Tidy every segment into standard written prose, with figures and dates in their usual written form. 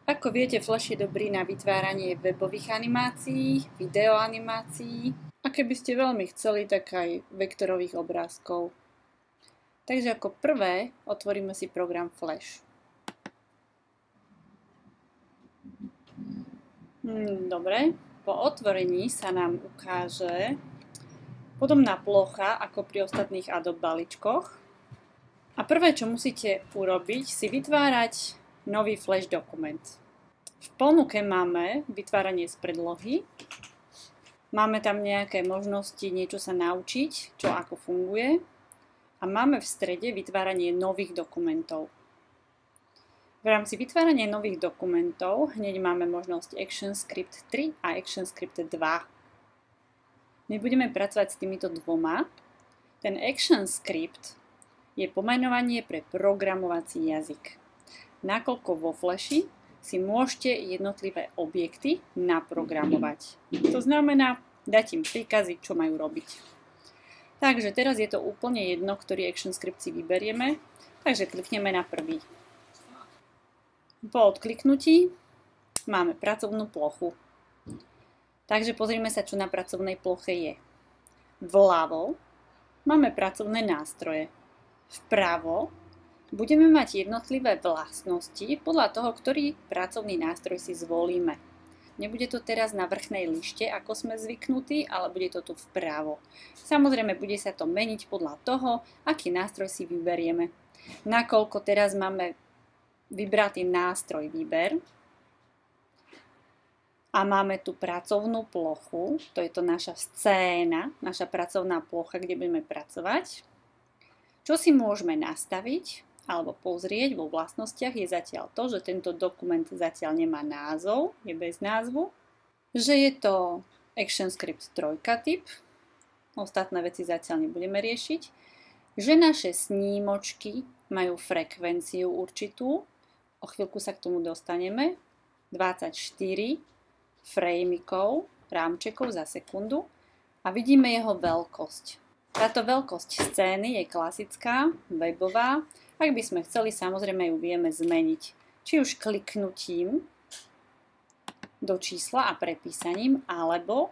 Ako viete, Flash je dobrý na vytváranie webových animácií, videoanimácií a keby ste veľmi chceli, tak aj vektorových obrázkov. Takže ako prvé otvoríme si program Flash. Dobre, po otvorení sa nám ukáže podobná plocha ako pri ostatných Adobe balíčkoch. A prvé, čo musíte urobiť, si vytvárať nový Flash dokument. V ponuke máme vytváranie z predlohy. Máme tam nejaké možnosti niečo sa naučiť, čo ako funguje. A máme v strede vytváranie nových dokumentov. V rámci vytvárania nových dokumentov hneď máme možnosť ActionScript 3 a ActionScript 2. My budeme pracovať s týmito dvoma. Ten ActionScript je pomenovanie pre programovací jazyk. Nakoľko vo Flashi si môžete jednotlivé objekty naprogramovať. To znamená dať im príkazy, čo majú robiť. Takže teraz je to úplne jedno, ktorý ActionScript si vyberieme, takže klikneme na prvý. Po odkliknutí máme pracovnú plochu. Takže pozrime sa, čo na pracovnej ploche je. Vľavo máme pracovné nástroje. Vpravo budeme mať jednotlivé vlastnosti podľa toho, ktorý pracovný nástroj si zvolíme. Nebude to teraz na vrchnej lište, ako sme zvyknutí, ale bude to tu vpravo. Samozrejme, bude sa to meniť podľa toho, aký nástroj si vyberieme. Nakoľko teraz máme vybratý nástroj výber a máme tu pracovnú plochu, to je to naša scéna, naša pracovná plocha, kde budeme pracovať. Čo si môžeme nastaviť alebo pozrieť vo vlastnostiach je zatiaľ to, že tento dokument zatiaľ nemá názov, je bez názvu, že je to ActionScript 3 typ, ostatné veci zatiaľ nebudeme riešiť, že naše snímočky majú frekvenciu určitú, o chvíľku sa k tomu dostaneme, 24 framekov, rámčekov za sekundu a vidíme jeho veľkosť. Táto veľkosť scény je klasická, webová. Ak by sme chceli, samozrejme ju vieme zmeniť. Či už kliknutím do čísla a prepísaním, alebo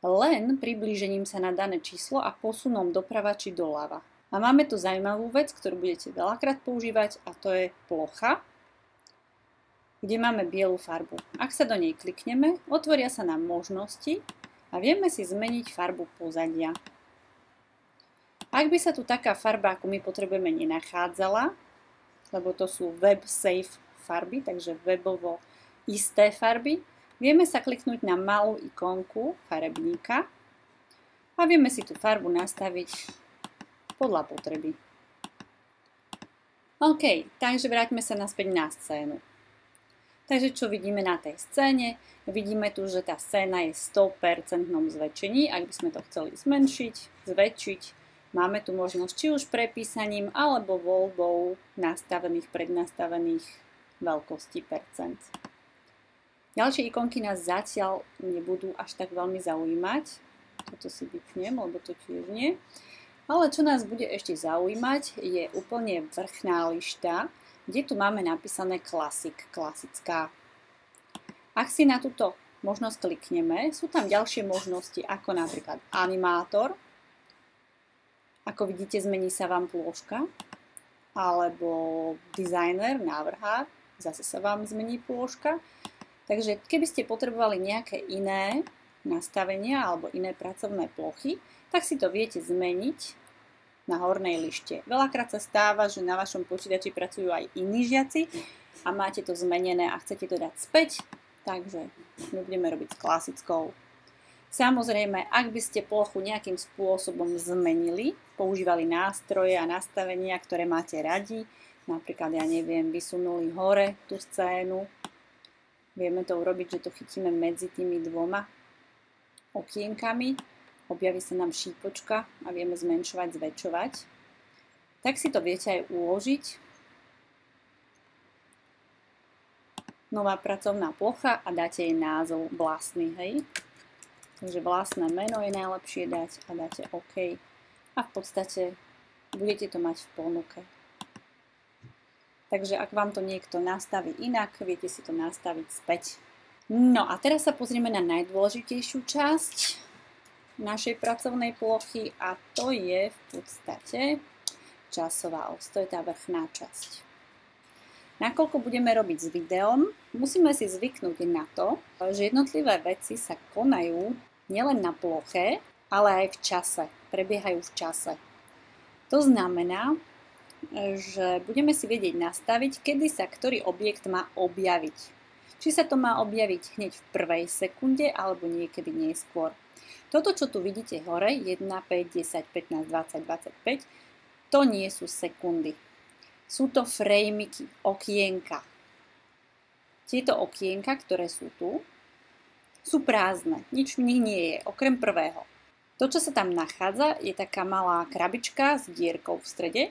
len priblížením sa na dané číslo a posunom doprava či doľava. A máme tu zaujímavú vec, ktorú budete veľakrát používať, a to je plocha, kde máme bielu farbu. Ak sa do nej klikneme, otvoria sa nám možnosti a vieme si zmeniť farbu pozadia. Ak by sa tu taká farba, ako my potrebujeme, nenachádzala, lebo to sú web safe farby, takže webovo isté farby, vieme sa kliknúť na malú ikonku farebníka a vieme si tú farbu nastaviť podľa potreby. OK, takže vráťme sa naspäť na scénu. Takže čo vidíme na tej scéne? Vidíme tu, že tá scéna je v 100% zväčšení. Ak by sme to chceli zmenšiť, zväčšiť, máme tu možnosť či už prepísaním alebo voľbou prednastavených veľkostí percent. Ďalšie ikonky nás zatiaľ nebudú až tak veľmi zaujímať. Toto si vypnem, lebo to tiež nie. Ale čo nás bude ešte zaujímať, je úplne vrchná lišta, kde tu máme napísané klasická. Ak si na túto možnosť klikneme, sú tam ďalšie možnosti, ako napríklad animátor. Ako vidíte, zmení sa vám plôžka, alebo designer, návrhár, zase sa vám zmení plôžka. Takže keby ste potrebovali nejaké iné nastavenia alebo iné pracovné plochy, tak si to viete zmeniť na hornej lište. Veľakrát sa stáva, že na vašom počítači pracujú aj iní žiaci a máte to zmenené a chcete to dať späť, takže my budeme robiť s klasickou. Samozrejme, ak by ste plochu nejakým spôsobom zmenili, používali nástroje a nastavenia, ktoré máte radi, napríklad, ja neviem, vysunuli hore tú scénu, vieme to urobiť, že to chytíme medzi tými dvoma okienkami, objaví sa nám šípočka a vieme zmenšovať, zväčšovať, tak si to viete aj uložiť. Nová pracovná plocha a dáte jej názov vlastný, hej. Takže vlastné meno je najlepšie dať a dáte OK. A v podstate budete to mať v ponuke. Takže ak vám to niekto nastaví inak, viete si to nastaviť späť. No a teraz sa pozrieme na najdôležitejšiu časť našej pracovnej plochy a to je v podstate časová os, to je tá vrchná časť. Nakoľko budeme robiť s videom, musíme si zvyknúť na to, že jednotlivé veci sa konajú nielen na ploche, ale aj v čase, prebiehajú v čase. To znamená, že budeme si vedieť nastaviť, kedy sa ktorý objekt má objaviť. Či sa to má objaviť hneď v prvej sekunde alebo niekedy neskôr. Toto, čo tu vidíte hore, 1, 5, 10, 15, 20, 25, to nie sú sekundy. Sú to frejmiky, okienka. Tieto okienka, ktoré sú tu, sú prázdne. Nič v nich nie je, okrem prvého. To, čo sa tam nachádza, je taká malá krabička s dierkou v strede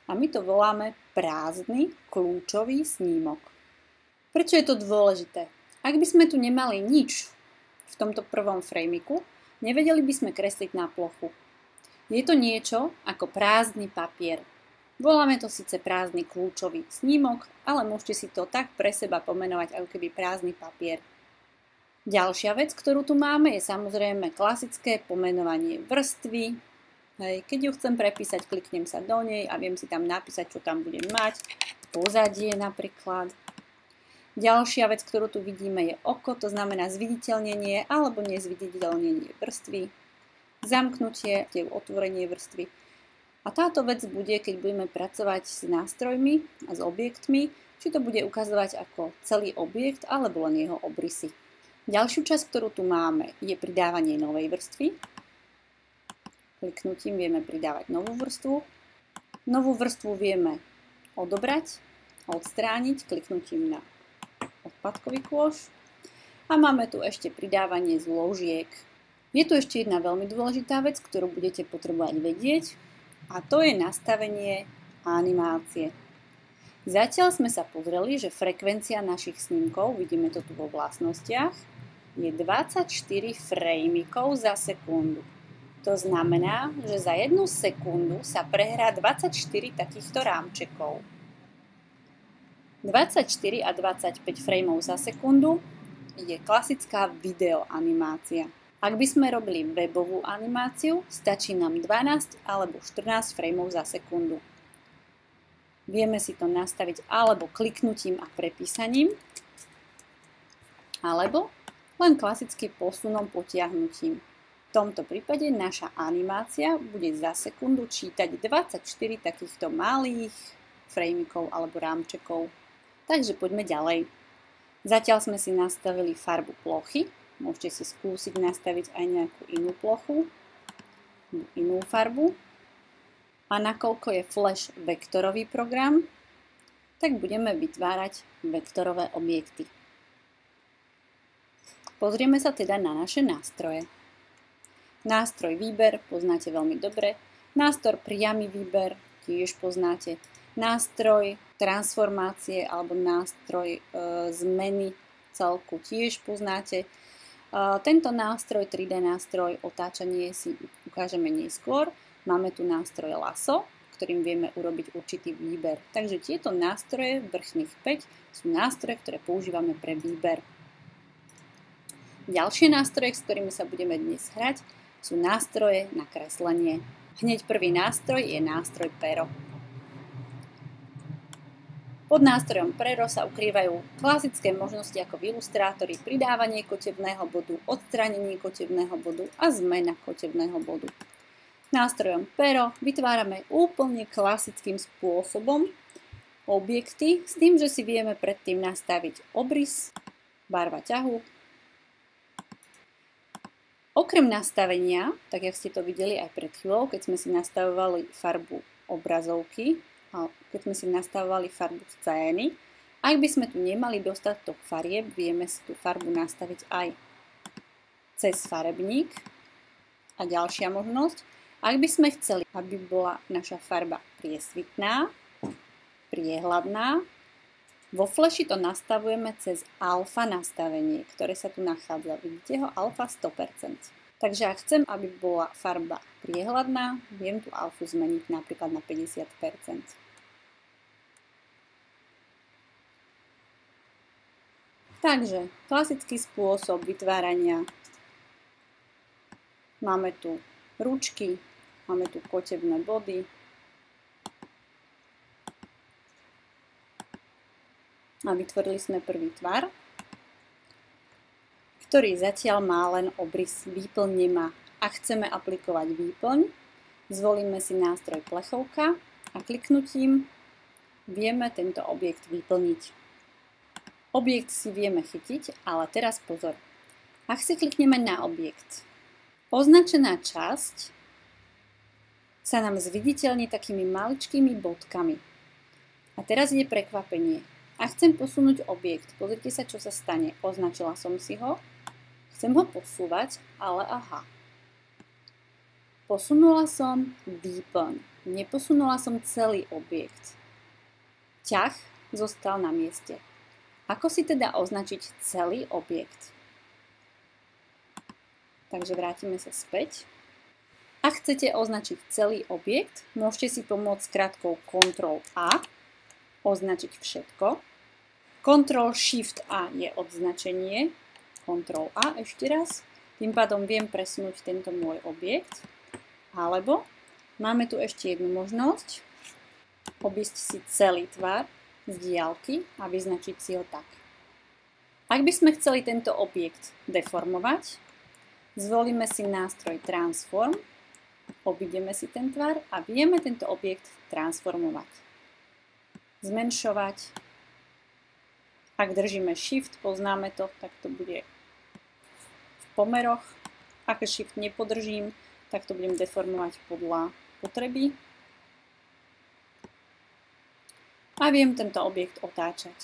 a my to voláme prázdny kľúčový snímok. Prečo je to dôležité? Ak by sme tu nemali nič v tomto prvom frejmiku, nevedeli by sme kresliť na plochu. Je to niečo ako prázdny papier. Voláme to síce prázdny kľúčový snímok, ale môžete si to tak pre seba pomenovať ako keby prázdny papier. Ďalšia vec, ktorú tu máme, je samozrejme klasické pomenovanie vrstvy. Keď ju chcem prepísať, kliknem sa do nej a viem si tam napísať, čo tam budem mať. Pozadie napríklad. Ďalšia vec, ktorú tu vidíme, je oko, to znamená zviditeľnenie alebo nezviditeľnenie vrstvy. Zamknutie, otvorenie vrstvy. A táto vec bude, keď budeme pracovať s nástrojmi a s objektmi, či to bude ukazovať ako celý objekt alebo len jeho obrysy. Ďalšiu časť, ktorú tu máme, je pridávanie novej vrstvy. Kliknutím vieme pridávať novú vrstvu. Novú vrstvu vieme odobrať, odstrániť kliknutím na odpadkový kôš. A máme tu ešte pridávanie zložiek. Je tu ešte jedna veľmi dôležitá vec, ktorú budete potrebovať vedieť. A to je nastavenie animácie. Zatiaľ sme sa pozreli, že frekvencia našich snímkov, vidíme to tu vo vlastnostiach, je 24 frejmikov za sekundu. To znamená, že za 1 sekundu sa prehrá 24 takýchto rámčekov. 24 a 25 frejmov za sekundu je klasická videoanimácia. Ak by sme robili webovú animáciu, stačí nám 12 alebo 14 frameov za sekundu. Vieme si to nastaviť alebo kliknutím a prepísaním, alebo len klasicky posunom potiahnutím. V tomto prípade naša animácia bude za sekundu čítať 24 takýchto malých framekov alebo rámčekov. Takže poďme ďalej. Zatiaľ sme si nastavili farbu plochy. Môžete si skúsiť nastaviť aj nejakú inú plochu, inú farbu. A nakoľko je Flash vektorový program, tak budeme vytvárať vektorové objekty. Pozrieme sa teda na naše nástroje. Nástroj výber poznáte veľmi dobre. Nástroj priamy výber tiež poznáte. Nástroj transformácie alebo nástroj zmeny celku tiež poznáte. Tento nástroj, 3D nástroj otáčanie si ukážeme neskôr. Máme tu nástroj lasso, ktorým vieme urobiť určitý výber. Takže tieto nástroje, vrchných 5, sú nástroje, ktoré používame pre výber. Ďalšie nástroje, s ktorými sa budeme dnes hrať, sú nástroje na kreslenie. Hneď prvý nástroj je nástroj pero. Pod nástrojom pero sa ukrývajú klasické možnosti ako v ilustrátori, pridávanie kotevného bodu, odstránenie kotevného bodu a zmena kotevného bodu. Nástrojom pero vytvárame úplne klasickým spôsobom objekty s tým, že si vieme predtým nastaviť obrys, barva ťahu. Okrem nastavenia, tak jak ste to videli aj pred chvíľou, keď sme si nastavovali farbu obrazovky, keď sme si nastavovali farbu scény. Ak by sme tu nemali dostatok farieb, vieme si tú farbu nastaviť aj cez farebník. A ďalšia možnosť, ak by sme chceli, aby bola naša farba priesvitná, priehľadná, vo Flashi to nastavujeme cez alfa nastavenie, ktoré sa tu nachádza. Vidíte ho? Alfa 100%. Takže ak chcem, aby bola farba priehľadná, viem tú alfu zmeniť napríklad na 50%. Takže klasický spôsob vytvárania. Máme tu ručky, máme tu kotevné body. A vytvorili sme prvý tvar, ktorý zatiaľ má len obrys, výplň nemá. Ak chceme aplikovať výplň, zvolíme si nástroj plechovka a kliknutím vieme tento objekt vyplniť. Objekt si vieme chytiť, ale teraz pozor. Ak si klikneme na objekt, označená časť sa nám zviditeľní takými maličkými bodkami. A teraz je prekvapenie. Ak chcem posunúť objekt, pozrite sa, čo sa stane. Označila som si ho, chcem ho posúvať, ale aha. Posunula som výplň, neposunula som celý objekt. Ťah zostal na mieste. Ako si teda označiť celý objekt? Takže vrátime sa späť. Ak chcete označiť celý objekt, môžete si pomôcť skratkou Ctrl+A, označiť všetko. Ctrl+Shift+A je odznačenie. Ctrl+A ešte raz. Tým pádom viem presunúť tento môj objekt. Alebo máme tu ešte jednu možnosť. Obísť si celý tvar z diaľky a vyznačiť si ho tak. Ak by sme chceli tento objekt deformovať, zvolíme si nástroj Transform, obídeme si ten tvar a vieme tento objekt transformovať. Zmenšovať. Ak držíme Shift, poznáme to, tak to bude v pomeroch. Ak Shift nepodržím, tak to budem deformovať podľa potreby. A viem tento objekt otáčať.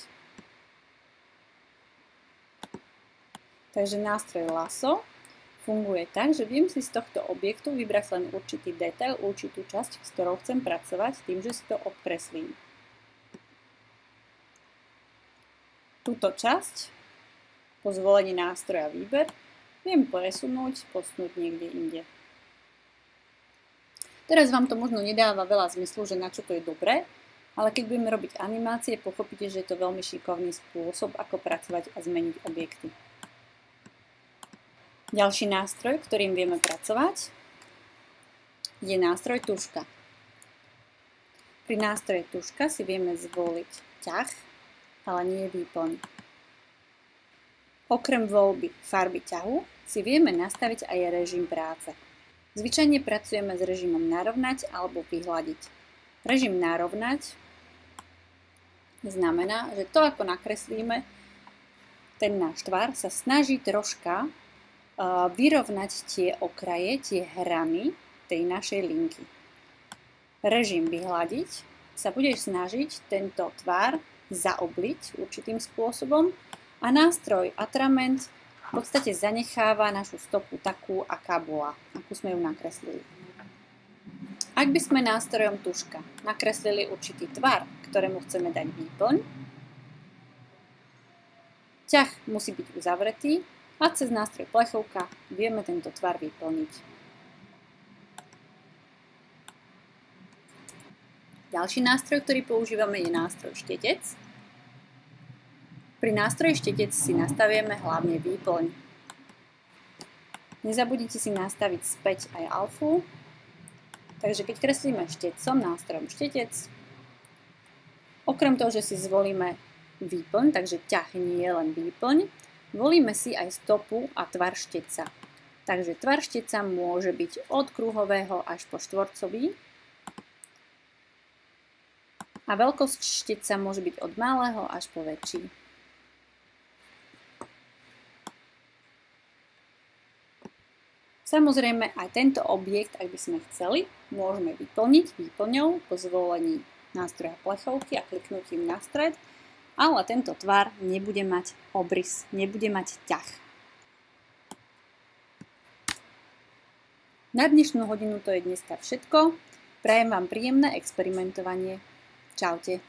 Takže nástroj Lasso funguje tak, že viem si z tohto objektu vybrať len určitý detail, určitú časť, s ktorou chcem pracovať, tým, že si to obkreslím. Túto časť po zvolení nástroja výber viem presunúť, posunúť niekde inde. Teraz vám to možno nedáva veľa zmyslu, že na čo to je dobré, ale keď budeme robiť animácie, pochopíte, že je to veľmi šikovný spôsob, ako pracovať a zmeniť objekty. Ďalší nástroj, ktorým vieme pracovať, je nástroj tuška. Pri nástroje tuška si vieme zvoliť ťah, ale nie výplň. Okrem voľby farby ťahu si vieme nastaviť aj režim práce. Zvyčajne pracujeme s režimom narovnať alebo vyhľadiť. Režim narovnať znamená, že to, ako nakreslíme ten náš tvar, sa snaží troška vyrovnať tie okraje, tie hrany tej našej linky. Režim vyhľadiť sa bude snažiť tento tvar zaobliť určitým spôsobom a nástroj Atrament v podstate zanecháva našu stopu takú, aká bola, akú sme ju nakreslili. Ak by sme nástrojom tuška nakreslili určitý tvar, ktorému chceme dať výplň, ťah musí byť uzavretý a cez nástroj plechovka vieme tento tvar vyplniť. Ďalší nástroj, ktorý používame, je nástroj štetec. Pri nástroji štetec si nastavíme hlavne výplň. Nezabudnite si nastaviť späť aj alfu. Takže keď kreslíme štetcom, nástrojom štetec, okrem toho, že si zvolíme výplň, takže ťah nie je len výplň, volíme si aj stopu a tvar štetca. Takže tvar štetca môže byť od kruhového až po štvorcový a veľkosť štetca môže byť od malého až po väčší. Samozrejme, aj tento objekt, ak by sme chceli, môžeme vyplniť výplňou po zvolení nástroja plechovky a kliknutím na stred, ale tento tvar nebude mať obrys, nebude mať ťah. Na dnešnú hodinu to je dneska všetko. Prajem vám príjemné experimentovanie. Čaute.